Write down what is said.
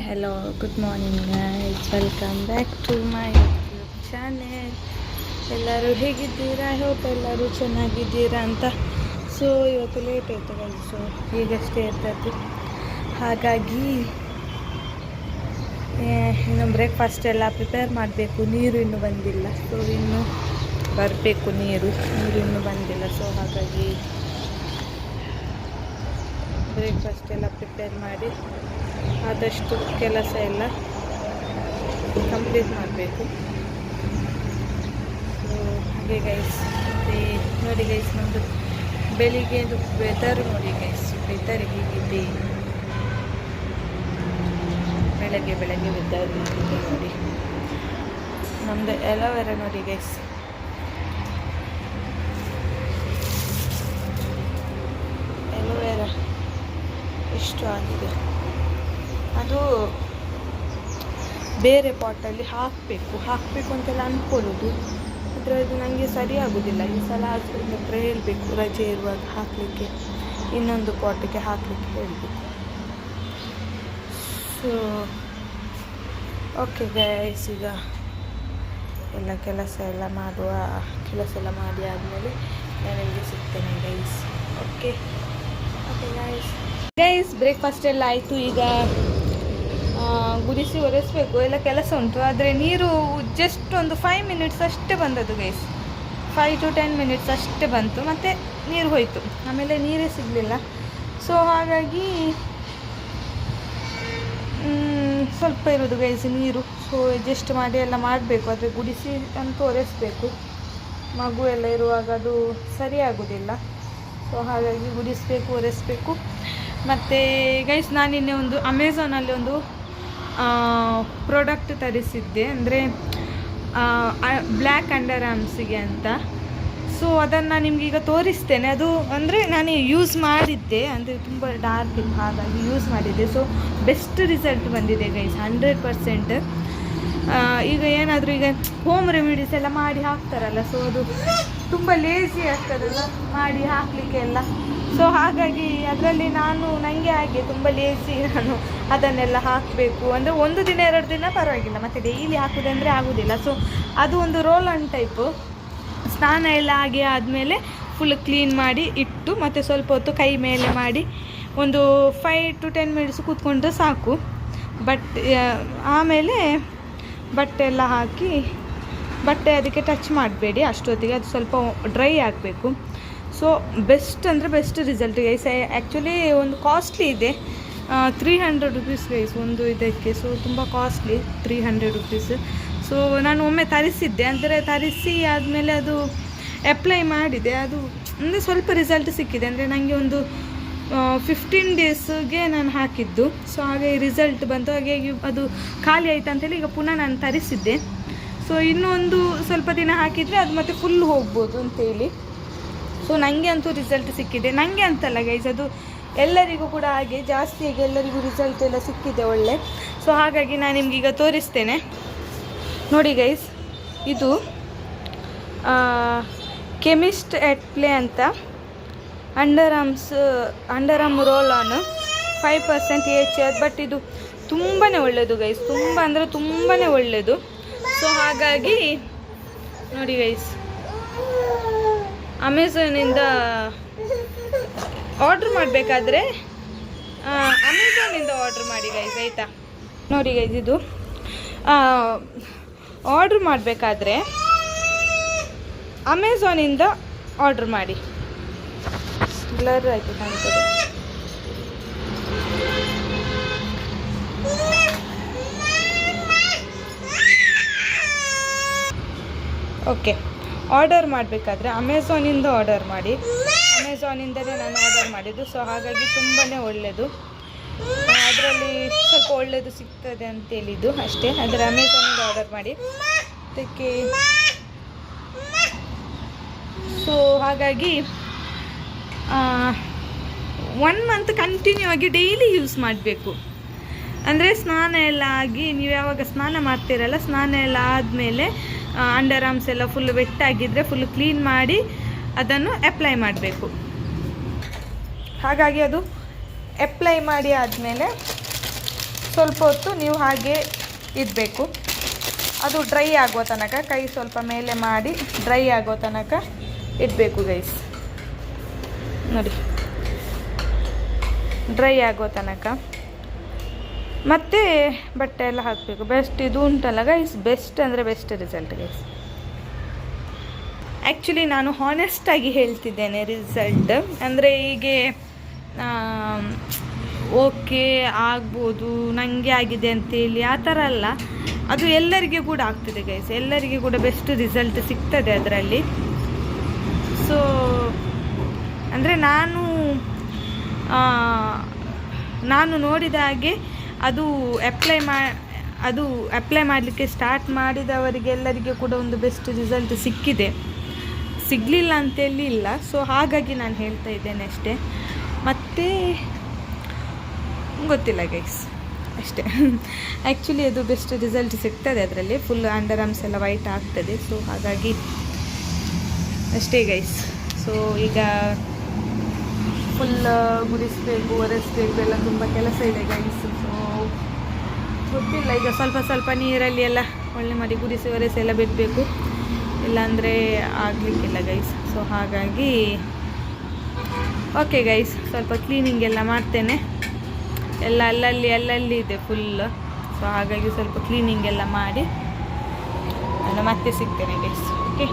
hello, good morning guys, welcome back to my YouTube channel. ಎಲ್ಲರೂ ಹೇಗಿದ್ದೀರಾ? I hope ಎಲ್ಲರೂ ಚೆನ್ನಾಗಿದ್ದೀರಾ ಅಂತ. ಸೊ ಇವತ್ತು ಲೇಟ್ ಆಯಿತು ಗೈಸ್. ಸೊ ಈಗಷ್ಟೇ ಇರ್ತದ್ದು, ಹಾಗಾಗಿ ಇನ್ನು ಬ್ರೇಕ್ಫಾಸ್ಟ್ ಎಲ್ಲ ಪ್ರಿಪೇರ್ ಮಾಡಬೇಕು. ನೀರು ಇನ್ನೂ ಬಂದಿಲ್ಲ, ಸೊ ಇನ್ನೂ ಬರಬೇಕು. ನೀರು ಇನ್ನೂ ಬಂದಿಲ್ಲ. ಸೊ ಹಾಗಾಗಿ ಬ್ರೇಕ್ಫಾಸ್ಟ್ ಎಲ್ಲ ಪ್ರಿಪೇರ್ ಮಾಡಿ ಆದಷ್ಟು ಕೆಲಸ ಎಲ್ಲ ಕಂಪ್ಲೀಟ್ ಮಾಡಬೇಕು. ಸೊ ಹಾಗೆ ಗೈಸ್, ನೋಡಿ ಗೈಸ್, ನಮ್ಮದು ಬೆಳಿಗ್ಗೆದು ವೆದರ್ ನೋಡಿ ಗೈಸ್. ವೆದರ್ ಹೀಗಿದೆ, ಬೆಳಗ್ಗೆ ವೆದರ್ ಹೀಗಿದೆ ನೋಡಿ. ನಮ್ಮದು ಎಲೋವೆರಾ ನೋಡಿ ಗೈಸ್. ಎಲೋವೆರಾ ಎಷ್ಟು ಆಗಿದೆ. ಅದು ಬೇರೆ ಪಾಟಲ್ಲಿ ಹಾಕಬೇಕು ಅಂತೆಲ್ಲ ಅಂದ್ಕೊಳ್ಳೋದು, ಆದರೆ ಅದು ನನಗೆ ಸರಿ ಆಗೋದಿಲ್ಲ. ಈ ಸಲ ಹಸ್ಬೆಂಡ್ ಹತ್ರ ಹೇಳಬೇಕು, ರಜೆ ಇರುವಾಗ ಹಾಕಲಿಕ್ಕೆ, ಇನ್ನೊಂದು ಪಾಟಿಗೆ ಹಾಕಲಿಕ್ಕೆ ಹೇಳಬೇಕು. ಸೊ ಓಕೆ ಗೈಸ್, ಈಗ ಎಲ್ಲ ಕೆಲಸ ಎಲ್ಲ ಮಾಡಿ ಆದಮೇಲೆ ನಾನು ನಿಮಗೆ ಸಿಗ್ತೇನೆ ಗೈಸ್. ಓಕೆ ಗೈಸ್, ಬ್ರೇಕ್ಫಾಸ್ಟ್ ಎಲ್ಲ ಆಯಿತು. ಈಗ ಗುಡಿಸಿ ಒರೆಸಬೇಕು, ಎಲ್ಲ ಕೆಲಸ ಉಂಟು. ಆದರೆ ನೀರು ಜಸ್ಟ್ ಒಂದು 5 ಮಿನಿಟ್ಸ್ ಅಷ್ಟೇ ಬಂದದ್ದು ಗೈಸ್. 5 to 10 ಮಿನಿಟ್ಸ್ ಅಷ್ಟೇ ಬಂತು, ಮತ್ತು ನೀರು ಹೋಯಿತು. ಆಮೇಲೆ ನೀರೇ ಸಿಗಲಿಲ್ಲ. ಸೊ ಹಾಗಾಗಿ ಸ್ವಲ್ಪ ಇರೋದು ಗೈಸ್ ನೀರು. ಸೊ ಅಡ್ಜಸ್ಟ್ ಮಾಡಿ ಎಲ್ಲ ಮಾಡಬೇಕು. ಆದರೆ ಗುಡಿಸಿ ಅಂತೂ ಒರೆಸಬೇಕು. ಮಗು ಎಲ್ಲ ಇರುವಾಗ ಅದು ಸರಿ ಆಗೋದಿಲ್ಲ. ಸೊ ಹಾಗಾಗಿ ಗುಡಿಸಬೇಕು, ಒರೆಸಬೇಕು. ಮತ್ತು ಗೈಸ್, ನಾನಿನ್ನೆ ಒಂದು ಅಮೆಝಾನಲ್ಲಿ ಒಂದು ಪ್ರಾಡಕ್ಟ್ ತರಿಸಿದ್ದೆ, ಅಂದರೆ ಬ್ಲ್ಯಾಕ್ ಅಂಡರ್ ಆರ್ಮ್ಸಿಗೆ ಅಂತ. ಸೊ ಅದನ್ನು ನಿಮಗೀಗ ತೋರಿಸ್ತೇನೆ. ಅದು ಅಂದರೆ ನಾನು ಯೂಸ್ ಮಾಡಿದ್ದೆ, ಅಂದರೆ ತುಂಬ ಡಾರ್ಕ್ ಇತ್ತು, ಹಾಗಾಗಿ ಯೂಸ್ ಮಾಡಿದ್ದೆ. ಸೊ ಬೆಸ್ಟ್ ರಿಸಲ್ಟ್ ಬಂದಿದೆ ಗೈಸ್, 100%. ಈಗ ಏನಾದರೂ ಈಗ ಹೋಮ್ ರೆಮಿಡೀಸ್ ಎಲ್ಲ ಮಾಡಿ ಹಾಕ್ತಾರಲ್ಲ, ಸೊ ಅದು ತುಂಬ ಲೇಸಿ ಆಗ್ತದಲ್ಲ ಮಾಡಿ ಹಾಕಲಿಕ್ಕೆ ಎಲ್ಲ. ಸೊ ಹಾಗಾಗಿ ಅದರಲ್ಲಿ ನನಗೆ ಹಾಗೆ ತುಂಬ ಲೇಸಿ, ನಾನು ಅದನ್ನೆಲ್ಲ ಹಾಕಬೇಕು ಅಂದರೆ 1 ದಿನ 2 ದಿನ ಪರವಾಗಿಲ್ಲ, ಮತ್ತು ಡೈಲಿ ಹಾಕೋದಂದರೆ ಆಗೋದಿಲ್ಲ. ಸೊ ಅದು ಒಂದು ರೋಲ್ ಆನ್ ಟೈಪು. ಸ್ನಾನ ಎಲ್ಲ ಆಗಿ ಆದಮೇಲೆ ಫುಲ್ ಕ್ಲೀನ್ ಮಾಡಿ ಇಟ್ಟು, ಮತ್ತು ಸ್ವಲ್ಪ ಹೊತ್ತು ಕೈ ಮೇಲೆ ಮಾಡಿ ಒಂದು 5 to 10 ಮಿನಿಟ್ಸ್ ಕೂತ್ಕೊಂಡ್ರೆ ಸಾಕು. ಆಮೇಲೆ ಬಟ್ಟೆ ಎಲ್ಲ ಹಾಕಿ, ಬಟ್ಟೆ ಅದಕ್ಕೆ ಟಚ್ ಮಾಡಬೇಡಿ ಅಷ್ಟೊತ್ತಿಗೆ, ಅದು ಸ್ವಲ್ಪ ಡ್ರೈ ಆಗಬೇಕು. ಸೊ ಬೆಸ್ಟ್ ಅಂದರೆ ಬೆಸ್ಟ್ ರಿಸಲ್ಟ್ ಗೈಸ್. ಆ್ಯಕ್ಚುಲಿ ಒಂದು ಕಾಸ್ಟ್ಲಿ ಇದೆ, 300 ರುಪೀಸ್ ಗೈಸ್ ಒಂದು ಇದಕ್ಕೆ. ಸೊ ತುಂಬ ಕಾಸ್ಟ್ಲಿ, 300 ರುಪೀಸ್. ಸೊ ನಾನು ಒಮ್ಮೆ ತರಿಸಿದ್ದೆ, ಅಂದರೆ ತರಿಸಿ ಆದಮೇಲೆ ಅದು ಅಪ್ಲೈ ಮಾಡಿದೆ. ಅದು ಅಂದರೆ ಸ್ವಲ್ಪ ರಿಸಲ್ಟ್ ಸಿಕ್ಕಿದೆ. ಅಂದರೆ ನನಗೆ ಒಂದು 15 ಡೇಸ್ಗೆ ನಾನು ಹಾಕಿದ್ದು. ಸೊ ಹಾಗೆ ರಿಸಲ್ಟ್ ಬಂತು. ಹಾಗಾಗಿ ಅದು ಖಾಲಿ ಆಯಿತು ಅಂತೇಳಿ ಈಗ ಪುನಃ ನಾನು ತರಿಸಿದ್ದೆ. ಸೊ ಇನ್ನೊಂದು ಸ್ವಲ್ಪ ದಿನ ಹಾಕಿದರೆ ಅದು ಮತ್ತೆ ಫುಲ್ ಹೋಗ್ಬೋದು ಅಂತೇಳಿ. ಸೊ ನನಗೆ ಅಂತೂ ರಿಸಲ್ಟ್ ಸಿಕ್ಕಿದೆ. ನನಗೆ ಅಂತಲ್ಲ ಗೈಸ್, ಅದು ಎಲ್ಲರಿಗೂ ಕೂಡ ಹಾಗೆ, ಜಾಸ್ತಿಯಾಗಿ ಎಲ್ಲರಿಗೂ ರಿಸಲ್ಟ್ ಎಲ್ಲ ಸಿಕ್ಕಿದೆ ಒಳ್ಳೆ. ಸೊ ಹಾಗಾಗಿ ನಾನು ನಿಮಗೀಗ ತೋರಿಸ್ತೇನೆ ನೋಡಿ ಗೈಸ್. ಇದು ಕೆಮಿಸ್ಟ್ ಎಟ್ ಪ್ಲೇ ಅಂತ under arm roll on 5% AHA. But ಇದು ತುಂಬಾ ಒಳ್ಳೆಯದು ಗೈಸ್, ತುಂಬ ಅಂದರೆ ತುಂಬಾ ಒಳ್ಳೆಯದು. ಸೊ ಹಾಗಾಗಿ ನೋಡಿ ಗೈಸ್, ಅಮೆಝಾನಿಂದ ಆರ್ಡ್ರ್ ಮಾಡಬೇಕಾದ್ರೆ ಅಮೆಝಾನಿಂದ ಆರ್ಡ್ರ್ ಮಾಡಿ ಗೈಸ್, ಆಯಿತಾ? ನೋಡಿ ಗೈಸ್, ಇದು ಆರ್ಡ್ರ್ ಮಾಡಬೇಕಾದ್ರೆ ಅಮೆಝಾನಿಂದ ಆರ್ಡ್ರ್ ಮಾಡಿ. ಬ್ಲರ್ ಆಯಿತು ಕಾಣ್ತದೆ. ಓಕೆ, ಆರ್ಡರ್ ಮಾಡಬೇಕಾದ್ರೆ ಅಮೆಝಾನಿಂದ ಆರ್ಡರ್ ಮಾಡಿ. ಅಮೆಝಾನಿಂದಲೇ ನಾನು ಆರ್ಡರ್ ಮಾಡಿದ್ದು. ಸೊ ಹಾಗಾಗಿ ತುಂಬಾ ಒಳ್ಳೆಯದು, ಅದರಲ್ಲಿ ಸ್ವಲ್ಪ ಒಳ್ಳೆಯದು ಸಿಗ್ತದೆ ಅಂತೇಳಿದ್ದು ಅಷ್ಟೇ. ಆದರೆ ಅಮೆಝಾನಿಂದ ಆರ್ಡರ್ ಮಾಡಿ ಅದಕ್ಕೆ. ಸೊ ಹಾಗಾಗಿ 1 ಮಂತ್ ಕಂಟಿನ್ಯೂ ಆಗಿ ಡೈಲಿ ಯೂಸ್ ಮಾಡಬೇಕು. ಅಂದರೆ ಸ್ನಾನ ಎಲ್ಲ ಆಗಿ, ನೀವು ಯಾವಾಗ ಸ್ನಾನ ಮಾಡ್ತೀರಲ್ಲ, ಸ್ನಾನ ಎಲ್ಲ ಆದಮೇಲೆ ಅಂಡರ್ ಆರ್ಮ್ಸ್ ಎಲ್ಲ ಫುಲ್ ವೆಟ್ಟಾಗಿದ್ದರೆ ಫುಲ್ ಕ್ಲೀನ್ ಮಾಡಿ ಅದನ್ನು ಅಪ್ಲೈ ಮಾಡಬೇಕು. ಹಾಗಾಗಿ ಅದು ಅಪ್ಲೈ ಮಾಡಿ ಆದಮೇಲೆ ಸ್ವಲ್ಪ ಹೊತ್ತು ನೀವು ಹಾಗೆ ಇಡಬೇಕು. ಅದು ಡ್ರೈ ಆಗುವ ತನಕ ಕೈ ಸ್ವಲ್ಪ ಮೇಲೆ ಮಾಡಿ ಡ್ರೈ ಆಗೋ ತನಕ ಇಡಬೇಕು ಗೈಸ್. ನೋಡಿ, ಡ್ರೈ ಆಗೋ ತನಕ ಮತ್ತೆ ಬಟ್ಟೆ ಎಲ್ಲ ಹಾಕಬೇಕು. ಬೆಸ್ಟ್ ಇದು ಉಂಟಲ್ಲ ಗೈಸ್, ಬೆಸ್ಟ್ ಅಂದರೆ ಬೆಸ್ಟ್ ರಿಸಲ್ಟ್ ಗೈಸ್. ಆ್ಯಕ್ಚುಲಿ ನಾನು ಹಾನೆಸ್ಟಾಗಿ ಹೇಳ್ತಿದ್ದೇನೆ ರಿಸಲ್ಟ್. ಅಂದರೆ ಹೀಗೆ ಓಕೆ ಆಗ್ಬೋದು ನನಗೆ ಆಗಿದೆ ಅಂತೇಳಿ ಆ ಥರ ಅಲ್ಲ, ಅದು ಎಲ್ಲರಿಗೆ ಕೂಡ ಆಗ್ತದೆ ಗೈಸ್, ಎಲ್ಲರಿಗೆ ಕೂಡ ಬೆಸ್ಟ್ ರಿಸಲ್ಟ್ ಸಿಗ್ತದೆ ಅದರಲ್ಲಿ. ಸೊ ಅಂದರೆ ನಾನು ನೋಡಿದ ಹಾಗೆ ಅದು ಅಪ್ಲೈ ಮಾಡಲಿಕ್ಕೆ ಸ್ಟಾರ್ಟ್ ಮಾಡಿದವರಿಗೆ ಎಲ್ಲರಿಗೆ ಕೂಡ ಒಂದು ಬೆಸ್ಟ್ ರಿಸಲ್ಟ್ ಸಿಕ್ಕಿದೆ, ಸಿಗಲಿಲ್ಲ ಅಂತೇಳಿ ಇಲ್ಲ. ಸೊ ಹಾಗಾಗಿ ನಾನು ಹೇಳ್ತಾ ಇದ್ದೇನೆ ಅಷ್ಟೇ, ಮತ್ತು ಗೊತ್ತಿಲ್ಲ ಗೈಸ್ ಅಷ್ಟೇ. ಆ್ಯಕ್ಚುಲಿ ಅದು ಬೆಸ್ಟ್ ರಿಸಲ್ಟ್ ಸಿಗ್ತದೆ ಅದರಲ್ಲಿ, ಫುಲ್ ಅಂಡರ್ ಆರ್ಮ್ಸ್ ಎಲ್ಲ ವೈಟ್ ಆಗ್ತದೆ. ಸೊ ಹಾಗಾಗಿ ಅಷ್ಟೇ ಗೈಸ್. ಸೊ ಈಗ ಫುಲ್ ಗುಡಿಸಬೇಕು, ಒರೆಸಬೇಕು, ಎಲ್ಲ ತುಂಬ ಕೆಲಸ ಇದೆ ಗೈಸ್. ಸೊ ಗೊತ್ತಿಲ್ಲ, ಈಗ ಸ್ವಲ್ಪ ಸ್ವಲ್ಪ ನೀರಲ್ಲಿ ಎಲ್ಲ ಒಳ್ಳೆ ಮಾಡಿ ಗುಡಿಸಿ ಒರೆಸಿ ಎಲ್ಲ ಬಿಡಬೇಕು, ಇಲ್ಲಾಂದರೆ ಆಗಲಿಕ್ಕಿಲ್ಲ ಗೈಸ್. ಸೊ ಹಾಗಾಗಿ ಓಕೆ ಗೈಸ್, ಸ್ವಲ್ಪ ಕ್ಲೀನಿಂಗ್ ಎಲ್ಲ ಮಾಡ್ತೇನೆ, ಎಲ್ಲ ಅಲ್ಲಲ್ಲಿ ಇದೆ ಫುಲ್. ಸೊ ಹಾಗಾಗಿ ಸ್ವಲ್ಪ ಕ್ಲೀನಿಂಗ್ ಎಲ್ಲ ಮಾಡಿ ನಾನು ಮತ್ತೆ ಸಿಗ್ತೇನೆ ಗೈಸ್. ಓಕೆ.